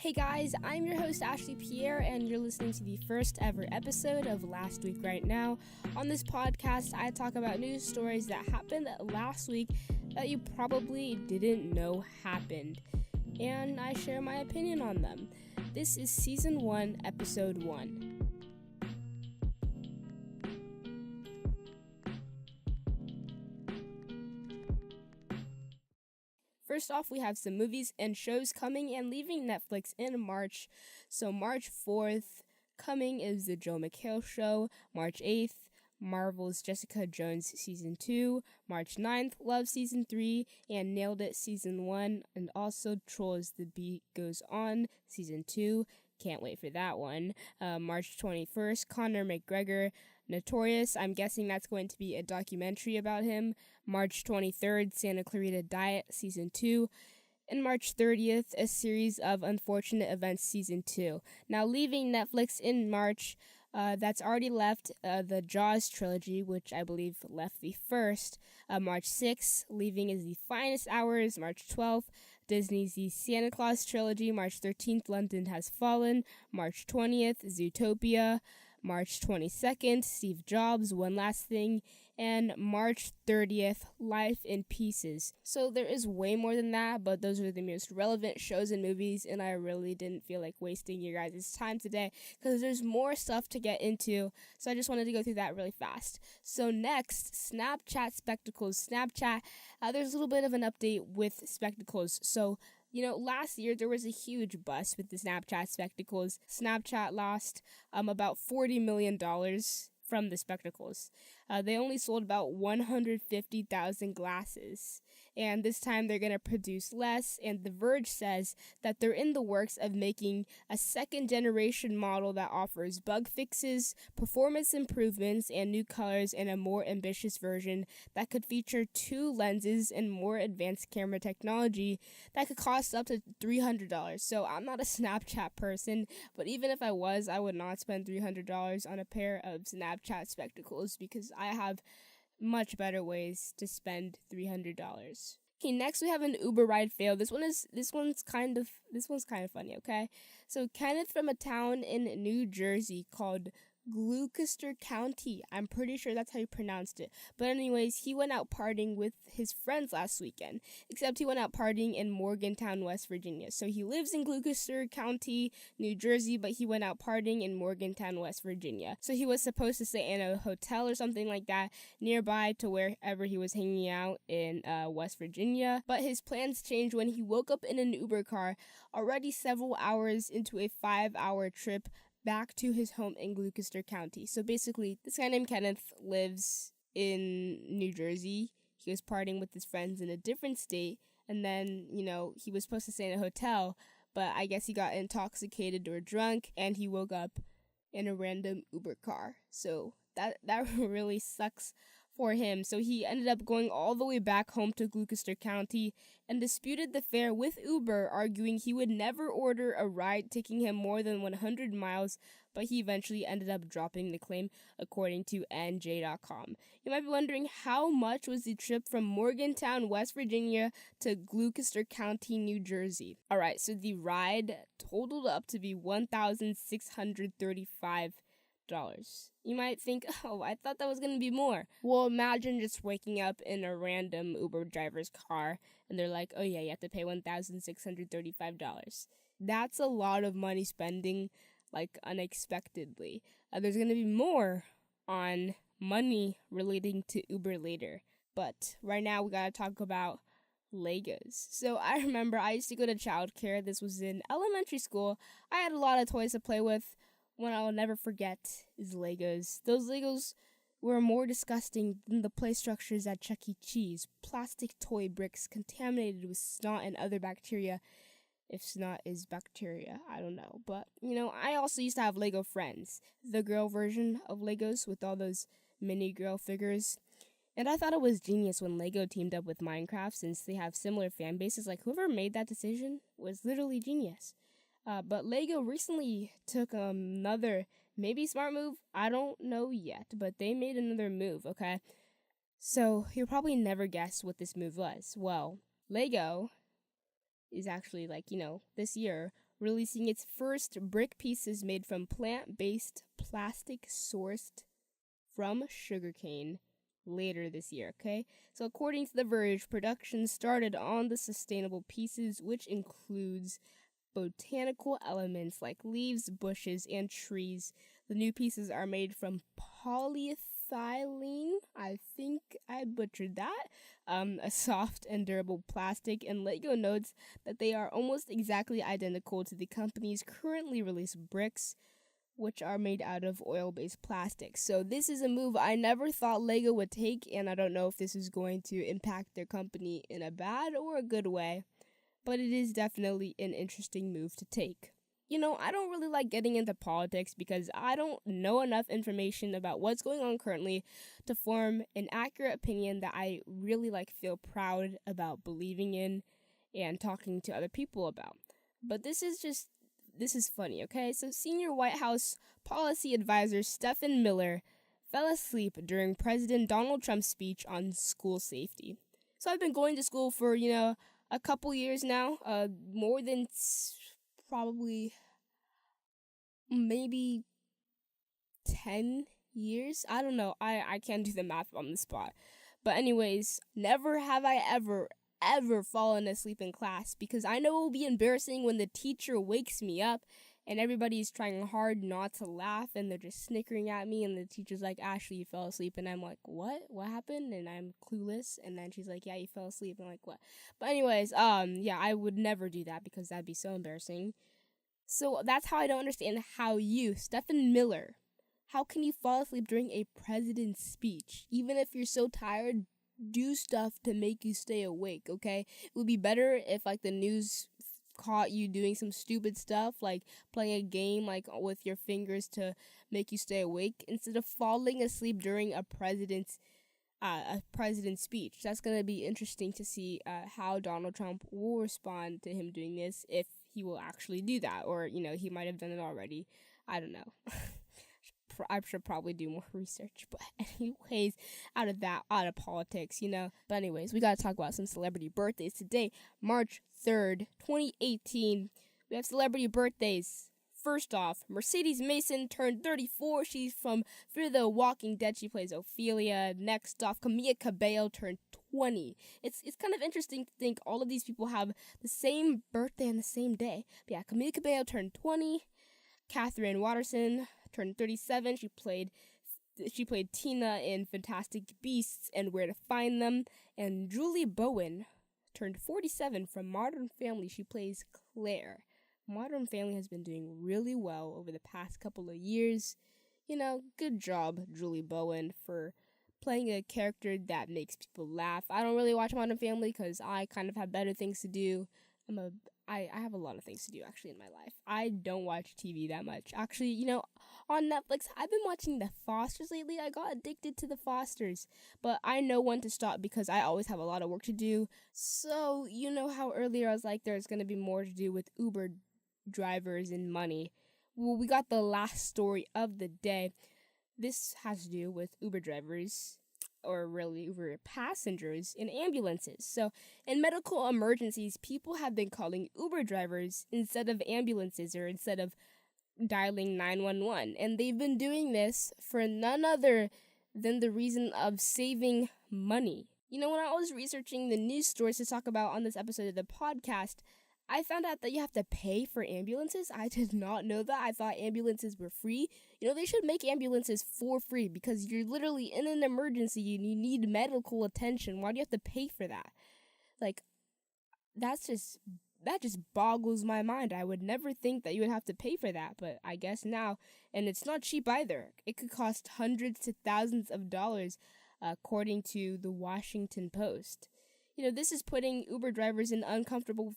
Hey guys, I'm your host Ashley Pierre, and you're listening to the first ever episode of Last Week Right Now. On this podcast, I talk about news stories that happened last week that you probably didn't know happened, and I share my opinion on them. This is Season 1, Episode 1. First off, we have some movies and shows coming and leaving Netflix in March. So March 4th, coming is The Joel McHale Show. March 8th, Marvel's Jessica Jones Season 2. March 9th, Love Season 3 and Nailed It Season 1. And also Trolls The Beat Goes On Season 2. Can't wait for that one. March 21st, Conor McGregor, Notorious. I'm guessing that's going to be a documentary about him. March 23rd, Santa Clarita Diet Season 2. And March 30th, A Series of Unfortunate Events Season 2. Now, leaving Netflix in March, that's already left the Jaws trilogy, which I believe left the first. March 6th, leaving is The Finest Hours. March 12th, Disney's The Santa Claus trilogy. March 13th, London Has Fallen. March 20th, Zootopia. March 22nd, Steve Jobs, One Last Thing, and March 30th, Life in Pieces. So there is way more than that, but those are the most relevant shows and movies, and I really didn't feel like wasting your guys' time today because there's more stuff to get into, so I just wanted to go through that really fast. So next, Snapchat Spectacles. Snapchat, there's a little bit of an update with Spectacles. So last year there was a huge bust with the Snapchat Spectacles. Snapchat lost about $40 million from the Spectacles. They only sold about 150,000 glasses, and this time they're going to produce less, and The Verge says that they're in the works of making a second-generation model that offers bug fixes, performance improvements, and new colors, and a more ambitious version that could feature 2 lenses and more advanced camera technology that could cost up to $300. So I'm not a Snapchat person, but even if I was, I would not spend $300 on a pair of Snapchat Spectacles because I have much better ways to spend $300. Okay, next we have an Uber ride fail. This one's kind of funny, okay? So Kenneth from a town in New Jersey called Gloucester County. I'm pretty sure that's how you pronounced it. But anyways, he went out partying with his friends last weekend. Except he went out partying in Morgantown, West Virginia. So he lives in Gloucester County, New Jersey, but he went out partying in Morgantown, West Virginia. So he was supposed to stay in a hotel or something like that nearby to wherever he was hanging out in West Virginia. But his plans changed when he woke up in an Uber car already several hours into a 5-hour trip back to his home in Gloucester County. So basically, this guy named Kenneth lives in New Jersey. He was partying with his friends in a different state, and then, he was supposed to stay in a hotel, but I guess he got intoxicated or drunk, and he woke up in a random Uber car. So that really sucks for him. So he ended up going all the way back home to Gloucester County and disputed the fare with Uber, arguing he would never order a ride taking him more than 100 miles, but he eventually ended up dropping the claim, according to NJ.com. You might be wondering, how much was the trip from Morgantown, West Virginia to Gloucester County, New Jersey? Alright, so the ride totaled up to be $1,635. You might think, oh, I thought that was going to be more. Well, imagine just waking up in a random Uber driver's car and they're like, oh yeah, you have to pay $1,635. That's a lot of money spending, unexpectedly. There's going to be more on money relating to Uber later. But right now we got to talk about Legos. So I remember I used to go to childcare. This was in elementary school. I had a lot of toys to play with. One I'll never forget is Legos. Those Legos were more disgusting than the play structures at Chuck E. Cheese. Plastic toy bricks contaminated with snot and other bacteria. If snot is bacteria, I don't know. But, I also used to have Lego Friends, the girl version of Legos with all those mini girl figures. And I thought it was genius when Lego teamed up with Minecraft, since they have similar fan bases. Whoever made that decision was literally genius. But Lego recently took another, maybe smart move, I don't know yet, but they made another move, okay? So you'll probably never guess what this move was. Well, Lego is actually, this year releasing its first brick pieces made from plant-based plastic sourced from sugarcane later this year, okay? So according to The Verge, production started on the sustainable pieces, which includes botanical elements like leaves, bushes, and trees. The new pieces are made from polyethylene. I think I butchered that. A soft and durable plastic, and Lego notes that they are almost exactly identical to the company's currently released bricks, which are made out of oil-based plastic. So this is a move I never thought Lego would take, and I don't know if this is going to impact their company in a bad or a good way, but it is definitely an interesting move to take. I don't really like getting into politics because I don't know enough information about what's going on currently to form an accurate opinion that I really feel proud about believing in and talking to other people about. But this is funny, okay? So senior White House policy advisor Stefan Miller fell asleep during President Donald Trump's speech on school safety. So I've been going to school for, a couple years now, more than probably maybe 10 years. I don't know. I can't do the math on the spot. But anyways, never have I ever fallen asleep in class, because I know it will be embarrassing when the teacher wakes me up and everybody's trying hard not to laugh and they're just snickering at me and the teacher's like, Ashley, you fell asleep. And I'm like, what happened? And I'm clueless. And then she's like, yeah, you fell asleep. And I'm like, what? But anyways, yeah, I would never do that because that'd be so embarrassing. So that's how I don't understand how you, Stefan Miller, how can you fall asleep during a president's speech? Even if you're so tired, do stuff to make you stay awake, okay? It would be better if the news caught you doing some stupid stuff, like playing a game with your fingers to make you stay awake, instead of falling asleep during a president's speech. That's gonna be interesting to see how Donald Trump will respond to him doing this, if he will actually do that, or he might have done it already. I don't know. I should probably do more research, but anyways, out of politics, But anyways, we gotta talk about some celebrity birthdays today, March 3rd, 2018. We have celebrity birthdays. First off, Mercedes Mason turned 34. She's from Fear the Walking Dead. She plays Ophelia. Next off, Camila Cabello turned 20. It's kind of interesting to think all of these people have the same birthday on the same day. But yeah, Camila Cabello turned 20. Catherine Watterson turned 37. She played Tina in Fantastic Beasts and Where to Find Them. And Julie Bowen turned 47 from Modern Family. She plays Claire. Modern Family has been doing really well over the past couple of years. Good job, Julie Bowen, for playing a character that makes people laugh. I don't really watch Modern Family because I kind of have better things to do. I have a lot of things to do, actually, in my life. I don't watch TV that much. Actually, on Netflix, I've been watching The Fosters lately. I got addicted to The Fosters, but I know when to stop because I always have a lot of work to do. So, how earlier I was like, there's going to be more to do with Uber drivers and money. Well, we got the last story of the day. This has to do with Uber drivers, or really Uber passengers in ambulances. So in medical emergencies, people have been calling Uber drivers instead of ambulances, or instead of dialing 911. And they've been doing this for none other than the reason of saving money. When I was researching the news stories to talk about on this episode of the podcast, I found out that you have to pay for ambulances. I did not know that. I thought ambulances were free. They should make ambulances for free, because you're literally in an emergency and you need medical attention. Why do you have to pay for that? That just boggles my mind. I would never think that you would have to pay for that, but I guess now. And it's not cheap either. It could cost hundreds to thousands of dollars, according to the Washington Post. This is putting Uber drivers in uncomfortable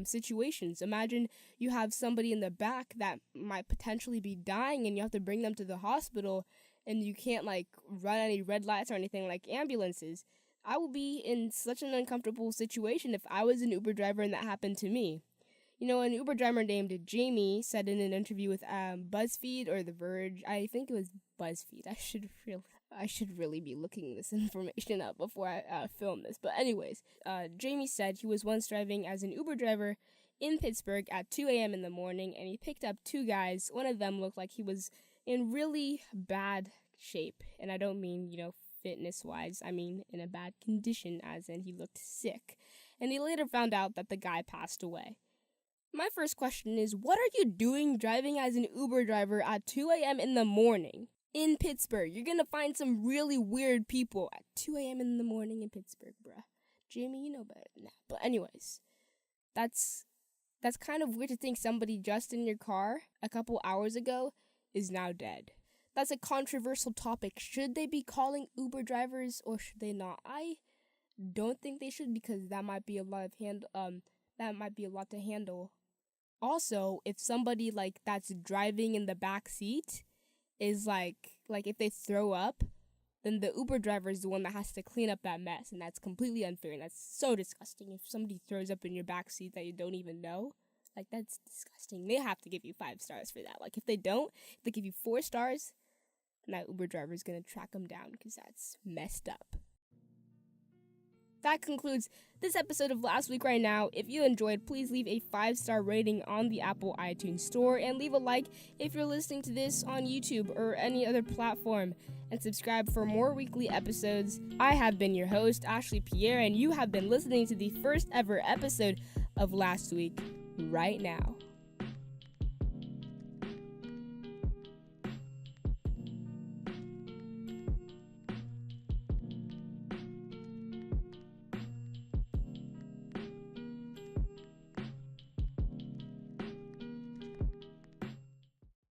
situations. Imagine you have somebody in the back that might potentially be dying and you have to bring them to the hospital, and you can't run any red lights or anything like ambulances. I would be in such an uncomfortable situation if I was an Uber driver and that happened to me. An Uber driver named Jamie said in an interview with BuzzFeed or The Verge, I think it was BuzzFeed. I should really be looking this information up before I film this. But anyways, Jamie said he was once driving as an Uber driver in Pittsburgh at 2 a.m. in the morning, and he picked up two guys. One of them looked like he was in really bad shape, and I don't mean, fitness-wise. I mean in a bad condition, as in he looked sick. And he later found out that the guy passed away. My first question is, what are you doing driving as an Uber driver at 2 a.m. in the morning in Pittsburgh? You're gonna find some really weird people at 2 a.m. in the morning in Pittsburgh, bruh. Jamie, you know better than that. But anyways, that's kind of weird to think somebody just in your car a couple hours ago is now dead. That's a controversial topic. Should they be calling Uber drivers or should they not? I don't think they should, because that might be a lot to handle. Also, if somebody that's driving in the back seat is like if they throw up, then the Uber driver is the one that has to clean up that mess, and that's completely unfair, and that's so disgusting. If somebody throws up in your backseat that you don't even know, that's disgusting. They have to give you 5 stars for that. If they don't, if they give you 4 stars, then that Uber driver is going to track them down, because that's messed up. That concludes this episode of Last Week Right Now. If you enjoyed, please leave a 5-star rating on the Apple iTunes Store, and leave a like if you're listening to this on YouTube or any other platform, and subscribe for more weekly episodes. I have been your host, Ashley Pierre, and you have been listening to the first ever episode of Last Week Right Now.